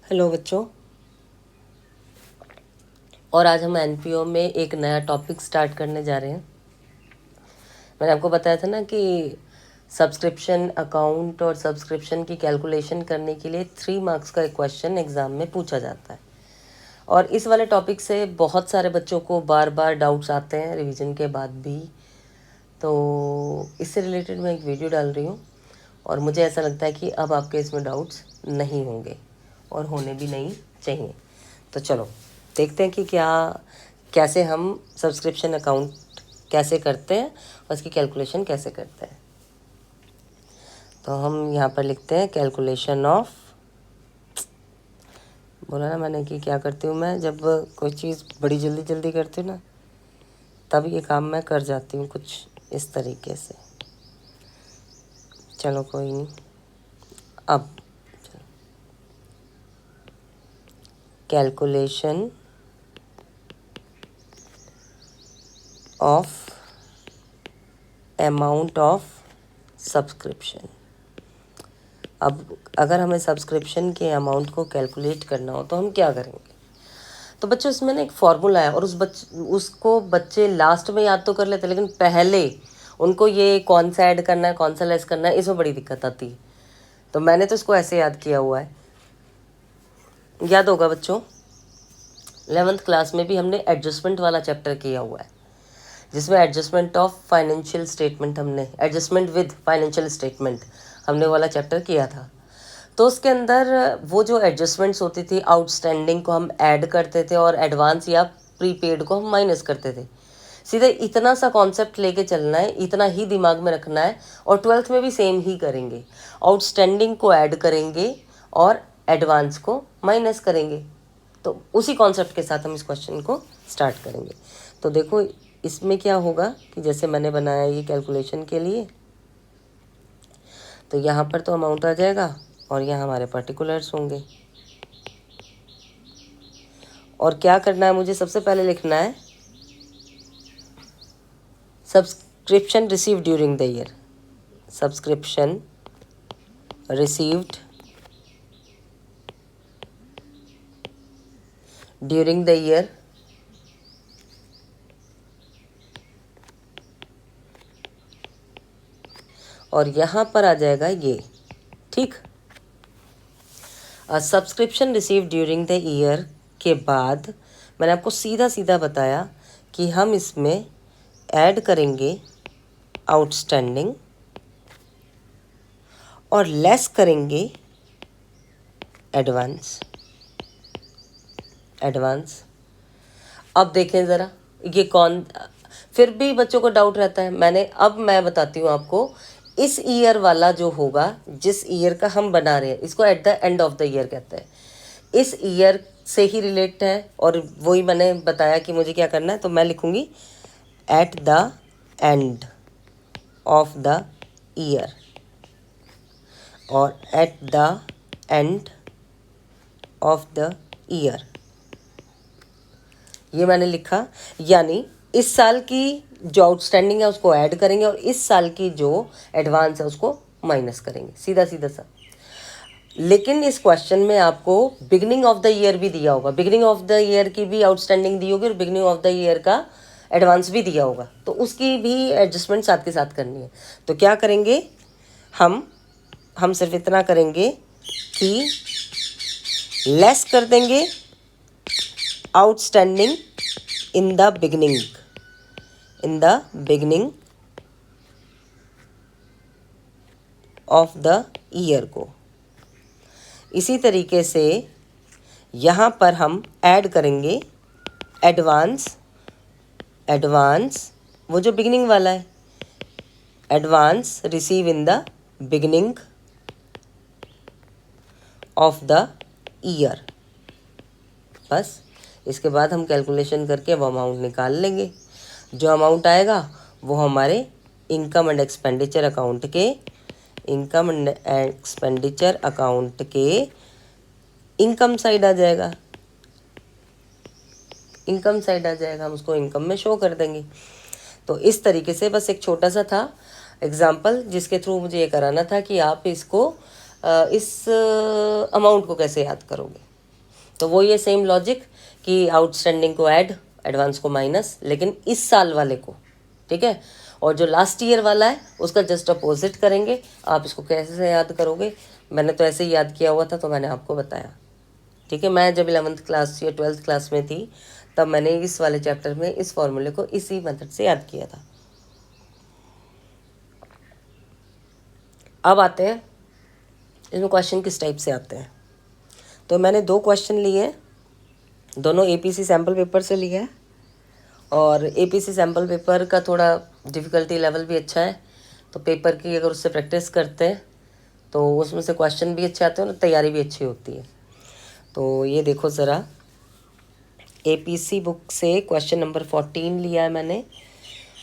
Hello बच्चों। और आज हम एनपीओ में एक नया टॉपिक स्टार्ट करने जा रहे हैं। मैंने आपको बताया था ना कि सब्सक्रिप्शन अकाउंट और सब्सक्रिप्शन की कैलकुलेशन करने के लिए 3 मार्क्स का एक क्वेश्चन एग्ज़ाम में पूछा जाता है। और इस वाले टॉपिक से बहुत सारे बच्चों को बार बार डाउट्स आते हैं रिवीजन के बाद भी। तो इससे रिलेटेड मैं एक वीडियो डाल रही हूँ और मुझे ऐसा लगता है कि अब आपके इसमें डाउट्स नहीं होंगे और होने भी नहीं चाहिए। तो चलो देखते हैं कि कैसे हम सब्सक्रिप्शन अकाउंट कैसे करते हैं और इसकी कैलकुलेशन कैसे करते हैं। तो हम यहाँ पर लिखते हैं कैलकुलेशन ऑफ, बोला ना मैंने कि क्या करती हूँ मैं, जब कोई चीज़ बड़ी जल्दी जल्दी करती हूँ ना तब ये काम मैं कर जाती हूँ कुछ इस तरीके से। चलो कोई नहीं। अब calculation of amount of subscription. अब अगर हमें सब्सक्रिप्शन के अमाउंट को कैलकुलेट करना हो तो हम क्या करेंगे। तो बच्चों इसमें ना एक फॉर्मूला है और उसको बच्चे लास्ट में याद तो कर लेते हैं, लेकिन पहले उनको ये कौन सा ऐड करना है कौन सा लेस करना है इसमें बड़ी दिक्कत आती है। तो मैंने तो इसको ऐसे याद किया हुआ है, याद होगा बच्चों 11th क्लास में भी हमने एडजस्टमेंट वाला चैप्टर किया हुआ है, जिसमें एडजस्टमेंट ऑफ फाइनेंशियल स्टेटमेंट हमने एडजस्टमेंट विद फाइनेंशियल स्टेटमेंट हमने वाला चैप्टर किया था। तो उसके अंदर वो जो एडजस्टमेंट्स होती थी, आउटस्टैंडिंग को हम ऐड करते थे और एडवांस या प्रीपेड को हम माइनस करते थे। सीधे इतना सा कॉन्सेप्ट लेके चलना है, इतना ही दिमाग में रखना है और 12th में भी सेम ही करेंगे। आउटस्टैंडिंग को ऐड करेंगे और एडवांस को माइनस करेंगे। तो उसी कॉन्सेप्ट के साथ हम इस क्वेश्चन को स्टार्ट करेंगे। तो देखो इसमें क्या होगा कि जैसे मैंने बनाया ये कैलकुलेशन के लिए, तो यहाँ पर तो अमाउंट आ जाएगा और यहाँ हमारे पर्टिकुलर्स होंगे। और क्या करना है मुझे, सबसे पहले लिखना है subscription receive during the year. Subscription received during the year और यहाँ पर आ जाएगा ये, ठीक। Subscription receive during the year के बाद मैंने आपको सीधा सीधा बताया कि हम इसमें ऐड करेंगे आउटस्टैंडिंग और लेस करेंगे एडवांस। अब देखें ज़रा ये कौन, फिर भी बच्चों को डाउट रहता है। मैं बताती हूँ आपको, इस ईयर वाला जो होगा, जिस ईयर का हम बना रहे हैं, इसको eight the end of the year कहते हैं। इस ईयर से ही रिलेट है और वही मैंने बताया कि मुझे क्या करना है। तो मैं लिखूँगी at the end of the year और at the end of the year, ये मैंने लिखा। यानी इस साल की जो आउटस्टैंडिंग है उसको ऐड करेंगे और इस साल की जो एडवांस है उसको माइनस करेंगे, सीधा सीधा सा। लेकिन इस क्वेश्चन में आपको बिगनिंग ऑफ द ईयर भी दिया होगा, बिगनिंग ऑफ द ईयर की भी आउटस्टैंडिंग दी होगी और बिगनिंग ऑफ द ईयर का एडवांस भी दिया होगा, तो उसकी भी एडजस्टमेंट साथ के साथ करनी है। तो क्या करेंगे हम सिर्फ इतना करेंगे कि लेस कर देंगे outstanding in the beginning of the year को। इसी तरीके से यहाँ पर हम ऐड करेंगे एडवांस वो जो बिगनिंग वाला है, advance receive in the beginning of the year. बस इसके बाद हम कैलकुलेशन करके वो अमाउंट निकाल लेंगे। जो अमाउंट आएगा वो हमारे इनकम एंड एक्सपेंडिचर अकाउंट के इनकम साइड आ जाएगा। हम उसको इनकम में शो कर देंगे। तो इस तरीके से बस एक छोटा सा था एग्जाम्पल जिसके थ्रू मुझे ये कराना था कि आप इसको इस अमाउंट को कैसे याद करोगे। तो वो ये सेम लॉजिक कि आउटस्टैंडिंग को ऐड, एडवांस को माइनस, लेकिन इस साल वाले को, ठीक है। और जो लास्ट ईयर वाला है उसका जस्ट अपोजिट करेंगे। आप इसको कैसे याद करोगे, मैंने तो ऐसे ही याद किया हुआ था, तो मैंने आपको बताया, ठीक है। मैं जब 11th क्लास या 12th क्लास में थी तब मैंने इस वाले चैप्टर में इस फॉर्मूले को इसी मेथड से याद किया था। अब आते हैं इसमें क्वेश्चन किस टाइप से आते हैं। तो मैंने 2 क्वेश्चन लिए, दोनों एपीसी सैम्पल पेपर से लिए है, और एपीसी सैम्पल पेपर का थोड़ा डिफ़िकल्टी लेवल भी अच्छा है, तो पेपर की अगर उससे प्रैक्टिस करते हैं तो उसमें से क्वेश्चन भी अच्छे आते हैं और तैयारी भी अच्छी होती है। तो ये देखो ज़रा, एपीसी बुक से क्वेश्चन नंबर 14 लिया है मैंने,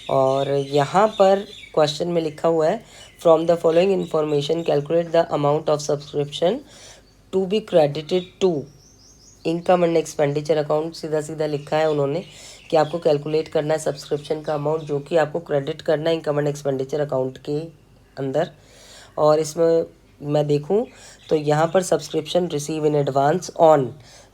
और यहाँ पर क्वेश्चन में लिखा हुआ है from the following information calculate the amount of subscription to be credited to income and expenditure account. सीधा सीधा लिखा है उन्होंने कि आपको कैलकुलेट करना है सब्सक्रिप्शन का अमाउंट जो कि आपको क्रेडिट करना है इनकम एंड एक्सपेंडिचर अकाउंट के अंदर। और इसमें मैं देखूं तो यहाँ पर subscription receive in advance on,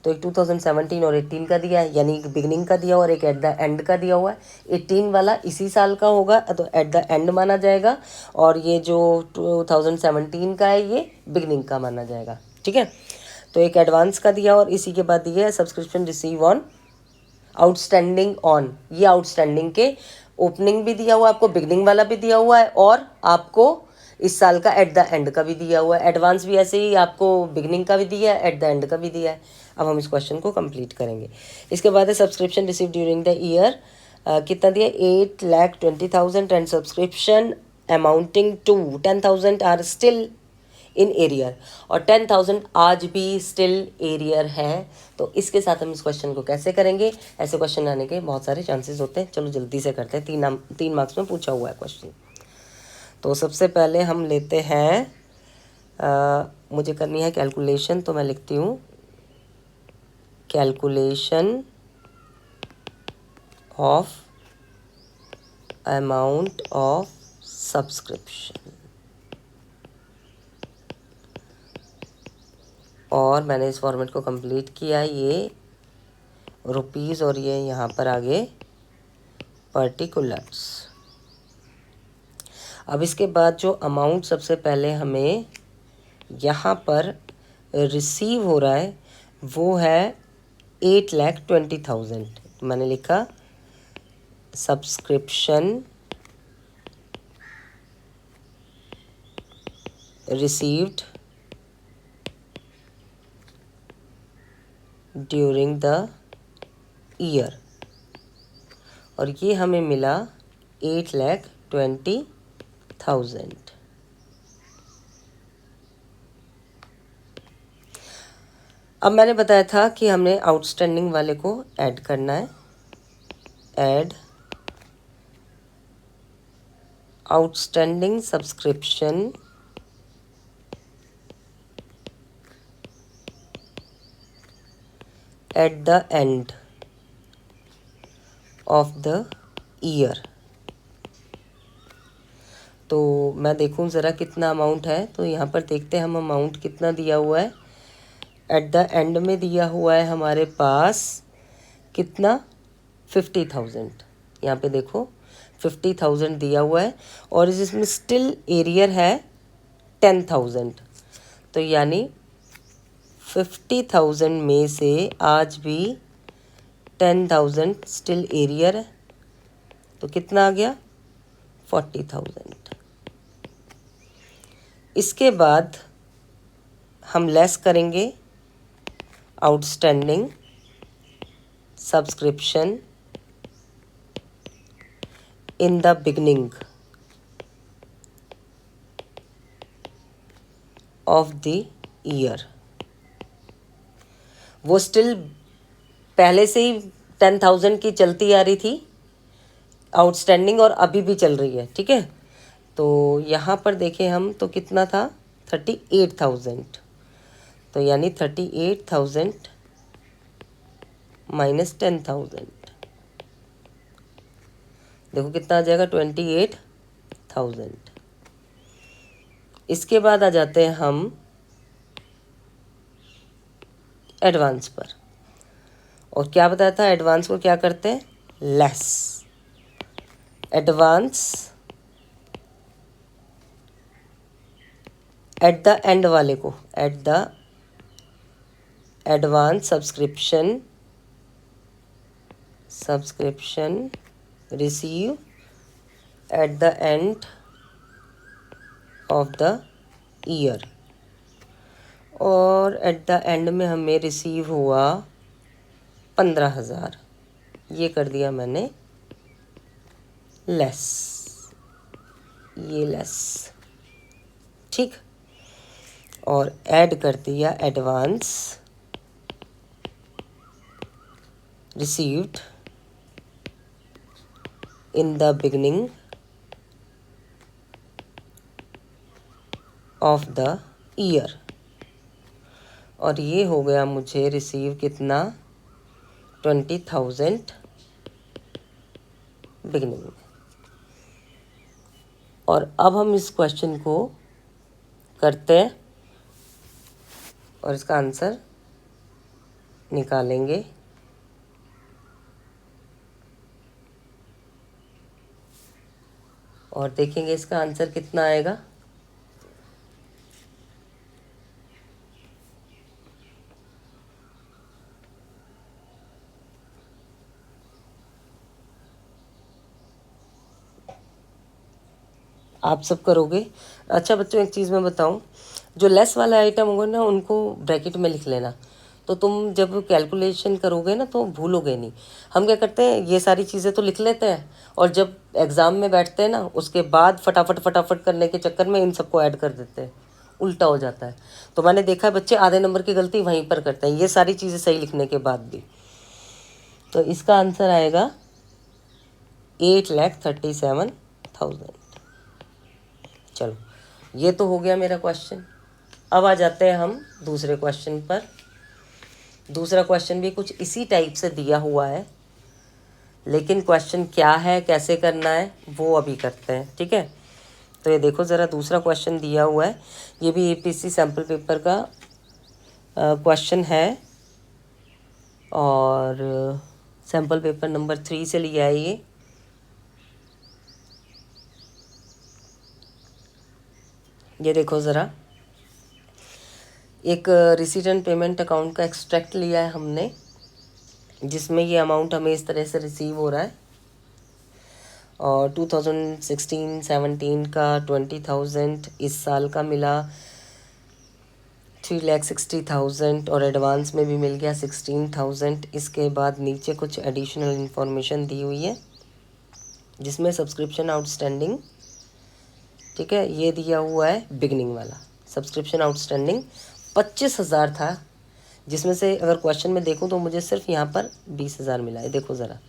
तो एक 2017 और 18 का दिया है, यानी एक बिगनिंग का दिया हुआ और एक एट द एंड का दिया हुआ है। 18 वाला इसी साल का होगा तो एट द एंड माना जाएगा, और ये जो 2017 का है ये बिगनिंग का माना जाएगा, ठीक है। तो एक एडवांस का दिया और इसी के बाद दिया है subscription receive on outstanding on, ये आउटस्टैंडिंग के ओपनिंग भी दिया हुआ है आपको, बिगनिंग वाला भी दिया हुआ है, और आपको इस साल का एट द एंड का भी दिया हुआ है। एडवांस भी ऐसे ही आपको बिगनिंग का भी दिया है, एट द एंड का भी दिया है। अब हम इस क्वेश्चन को कंप्लीट करेंगे। इसके बाद है subscription receive during the year, कितना दिया, 8,20,000 and subscription amounting to 10,000 are still in arrear, और 10,000 आज भी स्टिल एरियर है। तो इसके साथ हम इस क्वेश्चन को कैसे करेंगे, ऐसे क्वेश्चन आने के बहुत सारे चांसेस होते हैं। चलो जल्दी से करते हैं, 3 मार्क्स में पूछा हुआ है क्वेश्चन। तो सबसे पहले हम लेते हैं, मुझे करनी है कैलकुलेशन, तो मैं लिखती हूँ calculation of amount of subscription, और मैंने इस फॉर्मेट को कंप्लीट किया, ये रुपीज़ और ये यहाँ पर आगे पर्टिकुलर्स। अब इसके बाद जो अमाउंट सबसे पहले हमें यहाँ पर रिसीव हो रहा है वो है 8,20,000। तो मैंने लिखा subscription received during the year, और ये हमें मिला 8,20,000। अब मैंने बताया था कि हमने आउटस्टैंडिंग वाले को ऐड करना है, add outstanding subscription eight the end of the year. तो मैं देखूं ज़रा कितना अमाउंट है, तो यहाँ पर देखते हैं हम अमाउंट कितना दिया हुआ है। एट द एंड में दिया हुआ है हमारे पास कितना, 50,000। यहाँ पे देखो 50,000 दिया हुआ है, और इसमें स्टिल एरियर है 10,000, तो यानी 50,000 में से आज भी 10,000 स्टिल एरियर है, तो कितना आ गया, 40,000। इसके बाद हम लेस करेंगे outstanding subscription in the beginning of the year. वो स्टिल पहले से ही 10,000 की चलती आ रही थी आउटस्टैंडिंग, और अभी भी चल रही है, ठीक है। तो यहाँ पर देखें हम तो कितना था, 38,000, तो यानी 38,000 माइनस 10,000, देखो कितना आ जाएगा, 28,000। इसके बाद आ जाते हैं हम एडवांस पर। और क्या बताया था, एडवांस को क्या करते हैं, less. Advance at the and वाले को, at the advance subscription receive at the end of the year. और एट द एंड में हमें रिसीव हुआ 15,000, ये कर दिया मैंने लेस, ये लेस, ठीक। और ऐड कर दिया advance received in the beginning of the year. और ये हो गया मुझे रिसीव कितना, 20,000 बिगिनिंग में। और अब हम इस क्वेश्चन को करते हैं और इसका आंसर निकालेंगे। और देखेंगे इसका आंसर कितना आएगा। आप सब करोगे। अच्छा बच्चों, एक चीज़ मैं बताऊं, जो लेस वाले आइटम होंगे ना उनको ब्रैकेट में लिख लेना, तो तुम जब कैलकुलेशन करोगे ना तो भूलोगे नहीं। हम क्या करते हैं, ये सारी चीज़ें तो लिख लेते हैं और जब एग्ज़ाम में बैठते हैं ना उसके बाद फटाफट फटाफट करने के चक्कर में इन सबको ऐड कर देते हैं, उल्टा हो जाता है। तो मैंने देखा है बच्चे आधे नंबर की गलती वहीं पर करते हैं, ये सारी चीज़ें सही लिखने के बाद भी। तो इसका आंसर आएगा 8,37,000। चलो, ये तो हो गया मेरा क्वेश्चन। अब आ जाते हैं हम दूसरे क्वेश्चन पर। दूसरा क्वेश्चन भी कुछ इसी टाइप से दिया हुआ है, लेकिन क्वेश्चन क्या है, कैसे करना है, वो अभी करते हैं, ठीक है। तो ये देखो ज़रा, दूसरा क्वेश्चन दिया हुआ है, ये भी एपीएससी सैम्पल पेपर का क्वेश्चन है और सैम्पल पेपर नंबर 3 से लिया है ये। देखो ज़रा, एक रिसीट एंड पेमेंट अकाउंट का एक्सट्रैक्ट लिया है हमने, जिसमें ये अमाउंट हमें इस तरह से रिसीव हो रहा है। और 2016-17 का 20,000, इस साल का मिला 3,60,000 और एडवांस में भी मिल गया 16,000। इसके बाद नीचे कुछ एडिशनल इन्फॉर्मेशन दी हुई है जिसमें सब्सक्रिप्शन आउटस्टैंडिंग, ठीक है, ये दिया हुआ है बिगनिंग वाला। सब्सक्रिप्शन आउटस्टैंडिंग 25,000 था, जिसमें से अगर क्वेश्चन में देखूं तो मुझे सिर्फ यहाँ पर 20,000 मिला है। देखो ज़रा,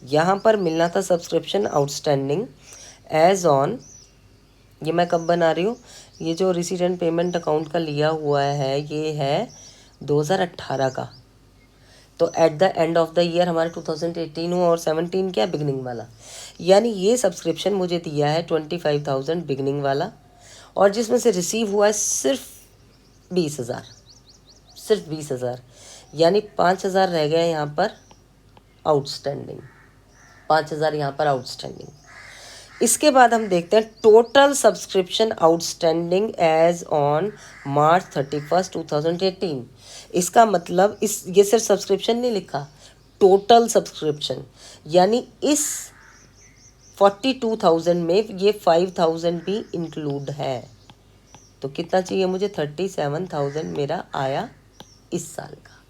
यहाँ पर मिलना था सब्सक्रिप्शन आउटस्टैंडिंग एज ऑन, ये मैं कब बना रही हूँ, ये जो रिसीट एंड पेमेंट अकाउंट का लिया हुआ है ये है 2018 का। तो eight the end of the year हमारे 2018 हुआ और 17 क्या, बिगनिंग वाला। यानी ये सब्सक्रिप्शन मुझे दिया है 25,000 बिगनिंग वाला, और जिसमें से रिसीव हुआ है सिर्फ 20,000, सिर्फ 20,000, यानी 5,000 रह गए यहाँ पर आउटस्टैंडिंग, 5,000 यहाँ पर आउटस्टैंडिंग। इसके बाद हम देखते हैं total subscription outstanding as on March 31, 2018। इसका मतलब ये सिर्फ सब्सक्रिप्शन नहीं लिखा, टोटल सब्सक्रिप्शन, यानी इस 42,000 में ये 5,000 भी इंक्लूड है। तो कितना चाहिए मुझे, 37,000 मेरा आया इस साल का,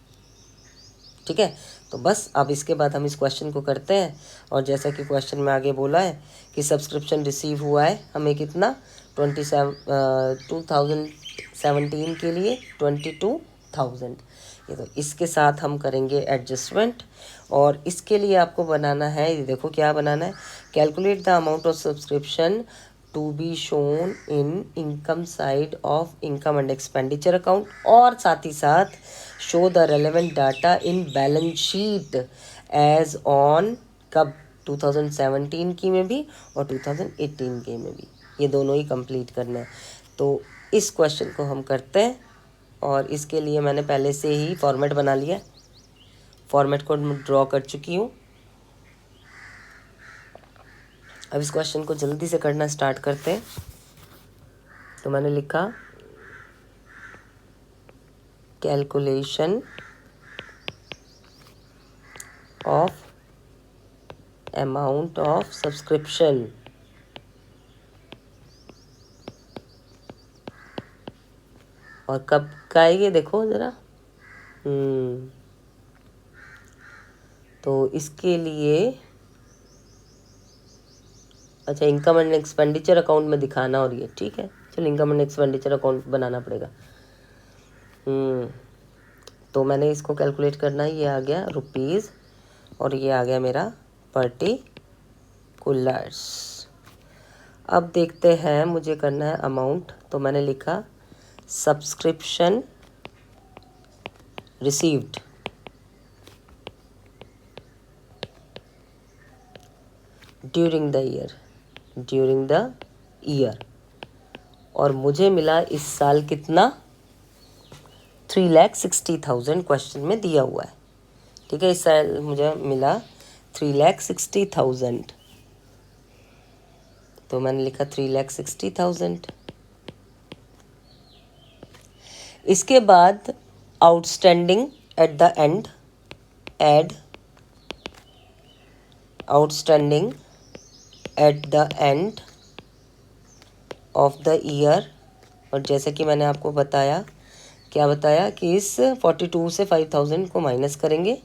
ठीक है। तो बस अब इसके बाद हम इस क्वेश्चन को करते हैं। और जैसा कि क्वेश्चन में आगे बोला है कि सब्सक्रिप्शन रिसीव हुआ है हमें कितना, 2017 के लिए 22,000। ये तो इसके साथ हम करेंगे एडजस्टमेंट, और इसके लिए आपको बनाना है, ये देखो क्या बनाना है, calculate the amount of subscription to be shown in income side of income and expenditure account, और साथ ही साथ show the relevant data in balance sheet as on कब, 2017 की में भी और 2018 के में भी, ये दोनों ही कंप्लीट करना है। तो इस क्वेश्चन को हम करते हैं और इसके लिए मैंने पहले से ही फॉर्मेट बना लिया, फॉर्मेट को ड्रॉ कर चुकी हूँ। अब इस क्वेश्चन को जल्दी से करना स्टार्ट करते हैं। तो मैंने लिखा calculation of amount of subscription और कब का है ये देखो ज़रा। तो इसके लिए अच्छा इनकम एंड एक्सपेंडिचर अकाउंट में दिखाना और ये ठीक है, चलो इनकम एंड एक्सपेंडिचर अकाउंट बनाना पड़ेगा। तो मैंने इसको कैलकुलेट करना है, ये आ गया रुपीज़ और ये आ गया मेरा पर्टिकुलर्स। अब देखते हैं मुझे करना है अमाउंट, तो मैंने लिखा subscription received during the year और मुझे मिला इस साल कितना 3,60,000 क्वेश्चन में दिया हुआ है। ठीक है, इस साल मुझे मिला 3,60,000, तो मैंने लिखा 3,60,000। इसके बाद outstanding at the end, add outstanding at the end of the year. और जैसे कि मैंने आपको बताया, क्या बताया कि इस 42 से 5,000 को माइनस करेंगे,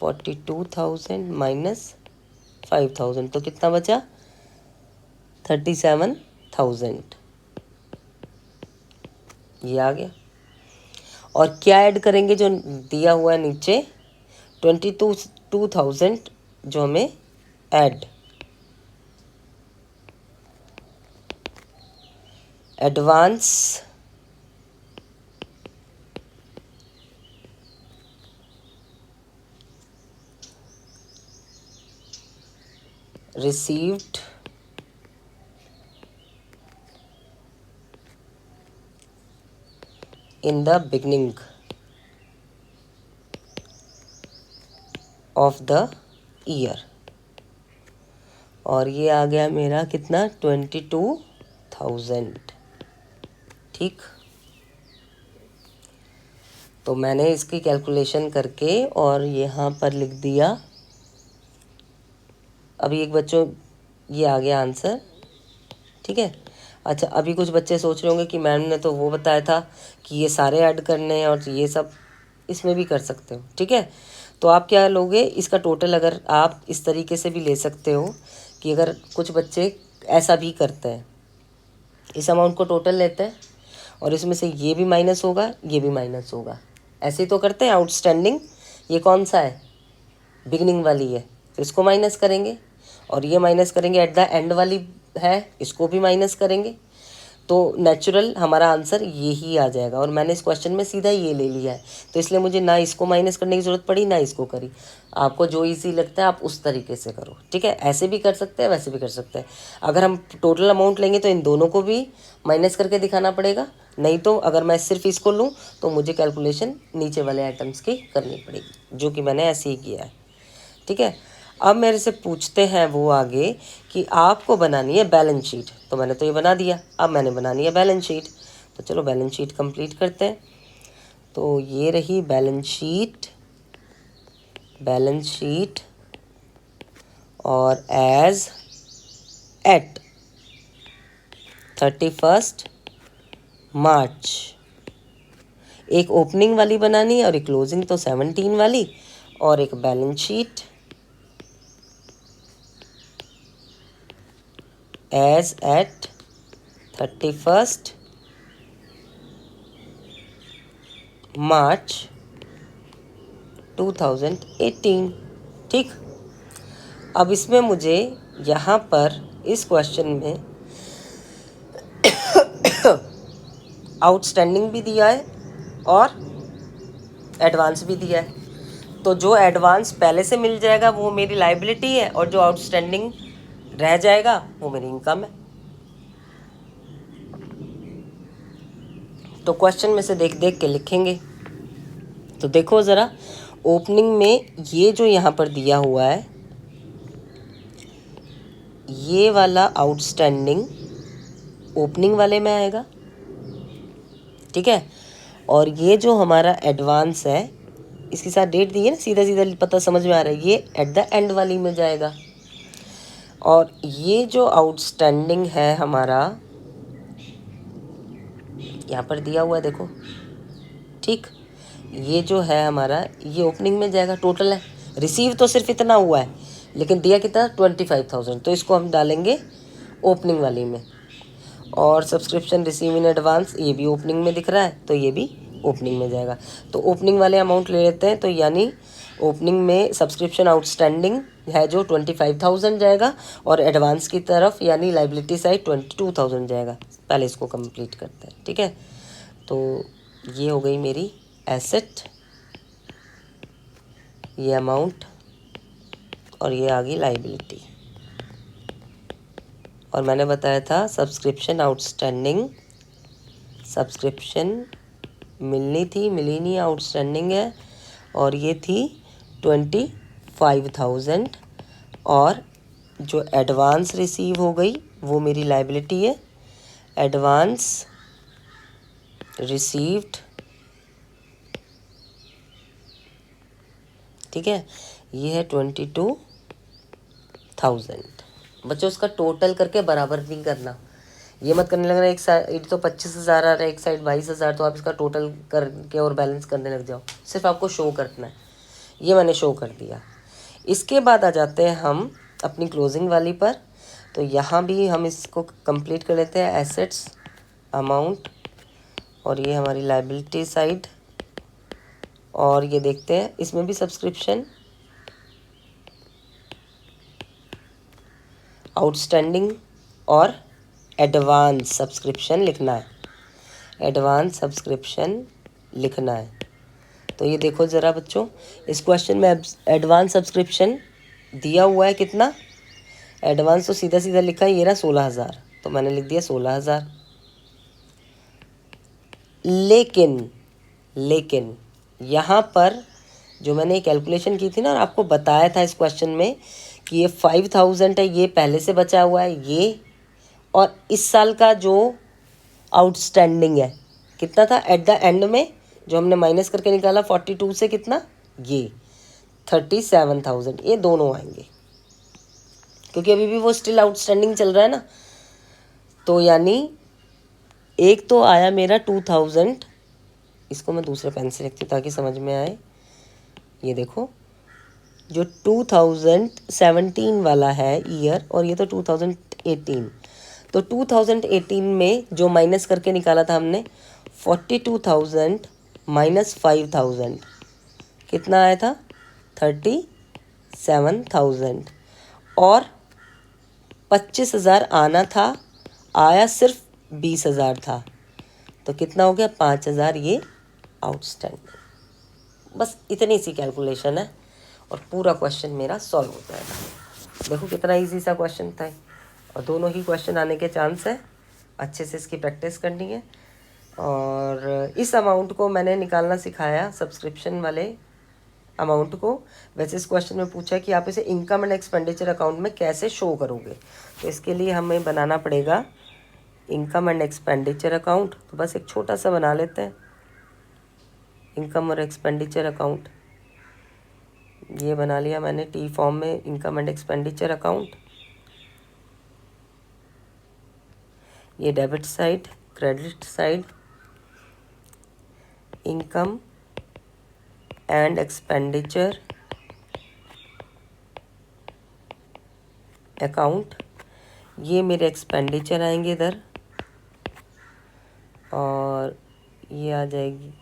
42,000 माइनस 5,000 तो कितना बचा 37,000, ये आ गया। और क्या ऐड करेंगे जो दिया हुआ है नीचे 22,000 जो हमें add advance received in the beginning of the year और ये आ गया मेरा कितना 22,000। ठीक, तो मैंने इसकी कैलकुलेशन करके और यहाँ पर लिख दिया। अभी एक बच्चों ये आ गया आंसर, ठीक है। अच्छा, अभी कुछ बच्चे सोच रहे होंगे कि मैम ने तो वो बताया था कि ये सारे ऐड करने हैं और ये सब इसमें भी कर सकते हो, ठीक है। तो आप क्या लोगे इसका टोटल, अगर आप इस तरीके से भी ले सकते हो कि अगर कुछ बच्चे ऐसा भी करते हैं, इस अमाउंट को टोटल लेते हैं और इसमें से ये भी माइनस होगा, ये भी माइनस होगा, ऐसे ही तो करते हैं। आउटस्टैंडिंग ये कौन सा है, बिगनिंग वाली है, तो इसको माइनस करेंगे और ये माइनस करेंगे, एट द एंड वाली है इसको भी माइनस करेंगे, तो नेचुरल हमारा आंसर ये ही आ जाएगा। और मैंने इस क्वेश्चन में सीधा ये ले लिया है, तो इसलिए मुझे ना इसको माइनस करने की ज़रूरत पड़ी ना इसको करी। आपको जो इजी लगता है आप उस तरीके से करो, ठीक है। ऐसे भी कर सकते हैं, वैसे भी कर सकते हैं। अगर हम टोटल अमाउंट लेंगे तो इन दोनों को भी माइनस करके दिखाना पड़ेगा, नहीं तो अगर मैं सिर्फ इसको लूँ तो मुझे कैलकुलेशन नीचे वाले आइटम्स की करनी पड़ेगी, जो कि मैंने ऐसे ही किया है, ठीक है। अब मेरे से पूछते हैं वो आगे कि आपको बनानी है बैलेंस शीट, तो मैंने तो ये बना दिया, अब मैंने बनानी है बैलेंस शीट, तो चलो बैलेंस शीट कंप्लीट करते हैं। तो ये रही बैलेंस शीट और एज एट 31 मार्च एक ओपनिंग वाली बनानी है और एक क्लोजिंग, तो 17 वाली, और एक बैलेंस शीट as at 31 मार्च 2018। ठीक, अब इसमें मुझे यहाँ पर इस क्वेश्चन में आउटस्टैंडिंग भी दिया है और एडवांस भी दिया है, तो जो एडवांस पहले से मिल जाएगा वो मेरी लायबिलिटी है और जो आउटस्टैंडिंग रह जाएगा वो मेरी इनकम है। तो क्वेश्चन में से देख देख के लिखेंगे। तो देखो ज़रा, ओपनिंग में ये जो यहाँ पर दिया हुआ है, ये वाला आउटस्टैंडिंग ओपनिंग वाले में आएगा, ठीक है। और ये जो हमारा एडवांस है, इसके साथ डेट दी है ना, सीधा सीधा पता समझ में आ रहा है, ये एट द एंड वाली में जाएगा। और ये जो आउटस्टैंडिंग है हमारा, यहाँ पर दिया हुआ है देखो, ठीक, ये जो है हमारा, ये ओपनिंग में जाएगा। टोटल है, रिसीव तो सिर्फ इतना हुआ है, लेकिन दिया कितना, 25,000, तो इसको हम डालेंगे ओपनिंग वाली में। और सब्सक्रिप्शन रिसीव इन एडवांस, ये भी ओपनिंग में दिख रहा है, तो ये भी ओपनिंग में जाएगा। तो ओपनिंग वाले अमाउंट ले लेते हैं, तो यानी ओपनिंग में सब्सक्रिप्शन आउटस्टैंडिंग है जो 25,000 जाएगा, और एडवांस की तरफ यानी लाइबिलिटी साइड 22,000 जाएगा। पहले इसको कंप्लीट करते हैं, ठीक है। तो ये हो गई मेरी एसेट, ये अमाउंट, और ये आ गई लाइबिलिटी। और मैंने बताया था सब्सक्रिप्शन आउटस्टैंडिंग, सब्सक्रिप्शन मिलनी थी, मिली नहीं, आउटस्टैंडिंग है, और ये थी 25,000। और जो एडवांस रिसीव हो गई वो मेरी लाइबिलिटी है, एडवांस रिसीव्ड, ठीक है, ये है 22,000। बच्चों उसका टोटल करके बराबर नहीं करना, ये मत करने लगना एक साइड तो 25,000 आ रहा है, एक साइड 22,000, तो आप इसका टोटल करके और बैलेंस करने लग जाओ। सिर्फ आपको शो करना है, ये मैंने शो कर दिया। इसके बाद आ जाते हैं हम अपनी क्लोजिंग वाली पर। तो यहाँ भी हम इसको कंप्लीट कर लेते हैं, एसेट्स, अमाउंट, और ये हमारी लाइबिलिटी साइड। और ये देखते हैं इसमें भी सब्सक्रिप्शन, आउटस्टैंडिंग और एडवांस सब्सक्रिप्शन लिखना है, एडवांस सब्सक्रिप्शन लिखना है। तो ये देखो ज़रा बच्चों, इस क्वेश्चन में एडवांस सब्सक्रिप्शन दिया हुआ है कितना, एडवांस तो सीधा सीधा लिखा है, ये ना 16,000, तो मैंने लिख दिया 16,000। लेकिन यहाँ पर जो मैंने कैलकुलेशन की थी ना, और आपको बताया था इस क्वेश्चन में कि ये 5,000 है, ये पहले से बचा हुआ है ये, और इस साल का जो आउटस्टैंडिंग है कितना था एट द एंड में, जो हमने माइनस करके निकाला 42 से, कितना, ये 37,000, ये दोनों आएंगे, क्योंकि अभी भी वो स्टिल आउटस्टैंडिंग चल रहा है ना। तो यानी एक तो आया मेरा 2,000, इसको मैं दूसरे पेन से लिखती हूँ ताकि समझ में आए। ये देखो, जो 2017 वाला है ईयर, और ये तो 2018, तो 2018 में जो माइनस करके निकाला था हमने 42,000 माइनस 5,000, कितना आया था, 37,000। और 25,000 आना था, आया सिर्फ 20,000 था, तो कितना हो गया, 5,000 ये आउटस्टैंडिंग। बस इतनी सी कैलकुलेशन है और पूरा क्वेश्चन मेरा सॉल्व हो जाएगा। देखो कितना इजी सा क्वेश्चन था, और दोनों ही क्वेश्चन आने के चांस है, अच्छे से इसकी प्रैक्टिस करनी है। और इस अमाउंट को मैंने निकालना सिखाया, सब्सक्रिप्शन वाले अमाउंट को। वैसे इस क्वेश्चन में पूछा कि आप इसे इनकम एंड एक्सपेंडिचर अकाउंट में कैसे शो करोगे, तो इसके लिए हमें बनाना पड़ेगा इनकम एंड एक्सपेंडिचर अकाउंट। तो बस एक छोटा सा बना लेते हैं, इनकम और एक्सपेंडिचर अकाउंट। ये बना लिया मैंने टी फॉर्म में, इनकम एंड एक्सपेंडिचर अकाउंट। ये debit side, credit side, income and expenditure account. ये मेरे एक्सपेंडिचर आएंगे इधर, और ये आ जाएगी,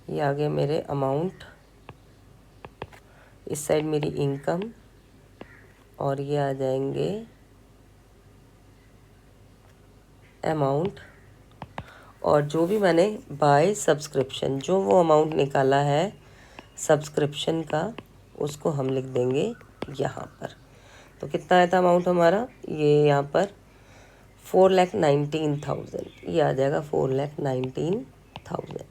ये आ गए मेरे अमाउंट, इस साइड मेरी इनकम, और ये आ जाएंगे अमाउंट। और जो भी मैंने बाय सब्सक्रिप्शन, जो वो अमाउंट निकाला है सब्सक्रिप्शन का, उसको हम लिख देंगे यहाँ पर। तो कितना आया था अमाउंट हमारा, ये यहाँ पर 4,19,000, ये आ जाएगा 4,19,000।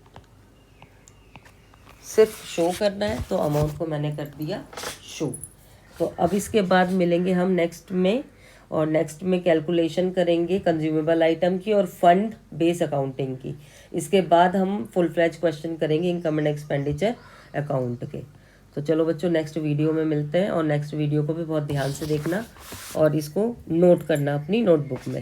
सिर्फ शो करना है तो अमाउंट को मैंने कर दिया शो। तो अब इसके बाद मिलेंगे हम नेक्स्ट में, और नेक्स्ट में कैलकुलेशन करेंगे कंज्यूमेबल आइटम की और फंड बेस अकाउंटिंग की। इसके बाद हम फुल फ्लैज क्वेश्चन करेंगे इनकम एंड एक्सपेंडिचर अकाउंट के। तो चलो बच्चों नेक्स्ट वीडियो में मिलते हैं, और नेक्स्ट वीडियो को भी बहुत ध्यान से देखना और इसको नोट करना अपनी नोटबुक में।